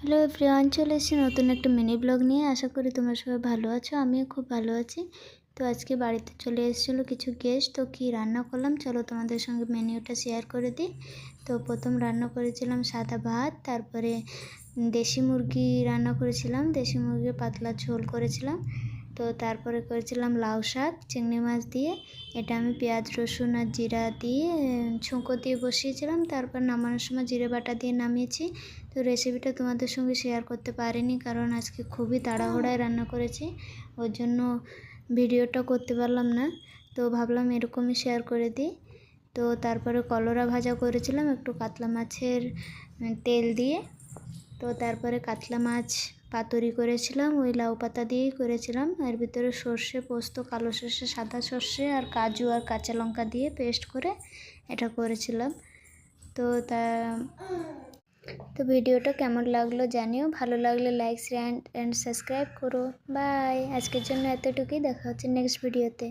Hello everyone, চলে এসেছি নতুন একটা মিনি ব্লগ নিয়ে। আশা করি তোমরা সবাই ভালো আছো, আমিও খুব ভালো আছি। তো আজকে বাড়িতে চলে এসেছিলো কিছু গেস্ট, তো কী রান্না করলাম চলো তোমাদের সঙ্গে মেনুটা শেয়ার করে দিই। তো প্রথম রান্না করেছিলাম সাদা ভাত, তারপরে দেশি মুরগি রান্না করেছিলাম, দেশি মুরগির পাতলা ঝোল করেছিলাম। তো তারপরে করেছিলাম লাউ শাক চিংড়ি মাছ দিয়ে। এটা আমি পেঁয়াজ রসুন আর জিরা দিয়ে ছুঁকো দিয়ে বসিয়েছিলাম, তারপর নামানোর সময় জিরে বাটা দিয়ে নামিয়েছি। তো রেসিপিটা তোমাদের সঙ্গে শেয়ার করতে পারিনি, কারণ আজকে খুবই তাড়াহুড়ায় রান্না করেছি, ওর জন্য ভিডিওটা করতে পারলাম না। তো ভাবলাম এরকমই শেয়ার করে দিই। তো তারপরে কলরা ভাজা করেছিলাম একটু কাতলা মাছের তেল দিয়ে। তো তারপরে কাতলা মাছ পাতুরি করেছিলাম, ওই লাউ পাতা দিয়েই করেছিলাম। এর ভিতরে সর্ষে পোস্ত, কালো সর্ষে, সাদা সর্ষে আর কাজু আর কাঁচা লঙ্কা দিয়ে পেস্ট করে এটা করেছিলাম। তো ভিডিওটা কেমন লাগলো জানিও, ভালো লাগলে লাইক শেয়ার অ্যান্ড সাবস্ক্রাইব করো। বাই, আজকের জন্য এতটুকুই, দেখা হচ্ছে নেক্সট ভিডিওতে।